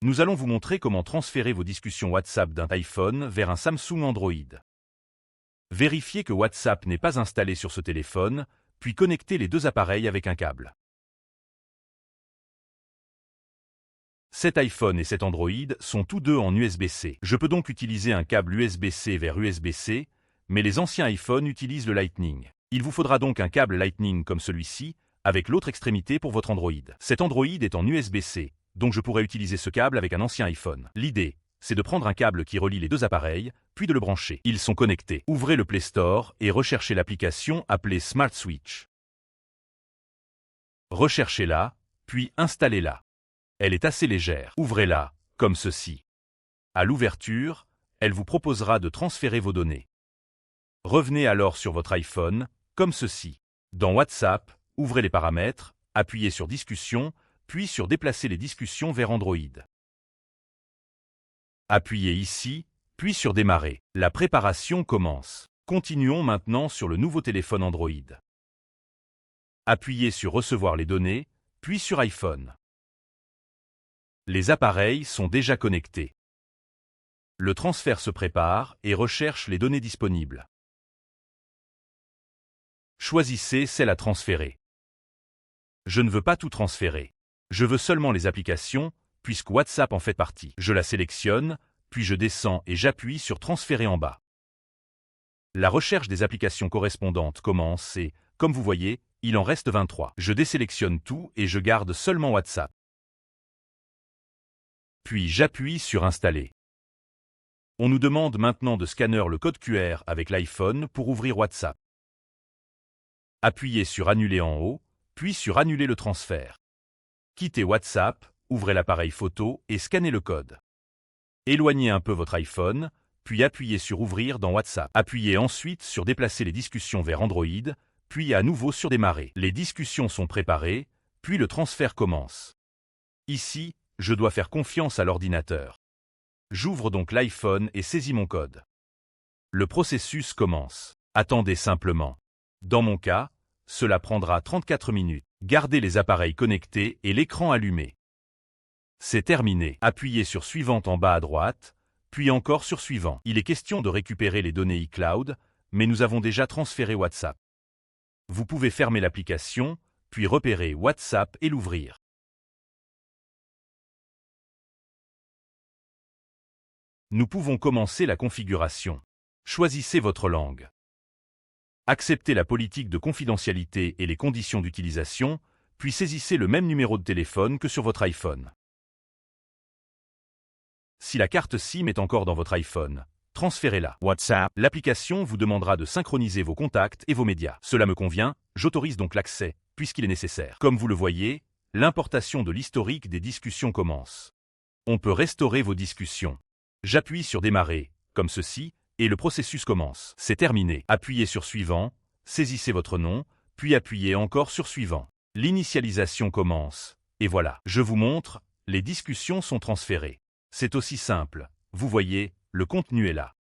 Nous allons vous montrer comment transférer vos discussions WhatsApp d'un iPhone vers un Samsung Android. Vérifiez que WhatsApp n'est pas installé sur ce téléphone, puis connectez les deux appareils avec un câble. Cet iPhone et cet Android sont tous deux en USB-C. Je peux donc utiliser un câble USB-C vers USB-C, mais les anciens iPhones utilisent le Lightning. Il vous faudra donc un câble Lightning comme celui-ci, avec l'autre extrémité pour votre Android. Cet Android est en USB-C, donc je pourrais utiliser ce câble avec un ancien iPhone. L'idée, c'est de prendre un câble qui relie les deux appareils, puis de le brancher. Ils sont connectés. Ouvrez le Play Store et recherchez l'application appelée Smart Switch. Recherchez-la, puis installez-la. Elle est assez légère. Ouvrez-la, comme ceci. À l'ouverture, elle vous proposera de transférer vos données. Revenez alors sur votre iPhone, comme ceci. Dans WhatsApp, ouvrez les paramètres, appuyez sur Discussion, puis sur Déplacer les discussions vers Android. Appuyez ici, puis sur Démarrer. La préparation commence. Continuons maintenant sur le nouveau téléphone Android. Appuyez sur Recevoir les données, puis sur iPhone. Les appareils sont déjà connectés. Le transfert se prépare et recherche les données disponibles. Choisissez celle à transférer. Je ne veux pas tout transférer. Je veux seulement les applications, puisque WhatsApp en fait partie. Je la sélectionne, puis je descends et j'appuie sur Transférer en bas. La recherche des applications correspondantes commence et, comme vous voyez, il en reste 23. Je désélectionne tout et je garde seulement WhatsApp. Puis j'appuie sur Installer. On nous demande maintenant de scanner le code QR avec l'iPhone pour ouvrir WhatsApp. Appuyez sur Annuler en haut, puis sur Annuler le transfert. Quittez WhatsApp, ouvrez l'appareil photo et scannez le code. Éloignez un peu votre iPhone, puis appuyez sur Ouvrir dans WhatsApp. Appuyez ensuite sur Déplacer les discussions vers Android, puis à nouveau sur Démarrer. Les discussions sont préparées, puis le transfert commence. Ici, je dois faire confiance à l'ordinateur. J'ouvre donc l'iPhone et saisis mon code. Le processus commence. Attendez simplement. Dans mon cas, cela prendra 34 minutes. Gardez les appareils connectés et l'écran allumé. C'est terminé. Appuyez sur Suivante en bas à droite, puis encore sur Suivant. Il est question de récupérer les données iCloud, mais nous avons déjà transféré WhatsApp. Vous pouvez fermer l'application, puis repérer WhatsApp et l'ouvrir. Nous pouvons commencer la configuration. Choisissez votre langue. Acceptez la politique de confidentialité et les conditions d'utilisation, puis saisissez le même numéro de téléphone que sur votre iPhone. Si la carte SIM est encore dans votre iPhone, transférez-la. WhatsApp. L'application vous demandera de synchroniser vos contacts et vos médias. Cela me convient, j'autorise donc l'accès, puisqu'il est nécessaire. Comme vous le voyez, l'importation de l'historique des discussions commence. On peut restaurer vos discussions. J'appuie sur Démarrer, comme ceci, et le processus commence. C'est terminé. Appuyez sur Suivant, saisissez votre nom, puis appuyez encore sur Suivant. L'initialisation commence. Et voilà. Je vous montre, les discussions sont transférées. C'est aussi simple. Vous voyez, le contenu est là.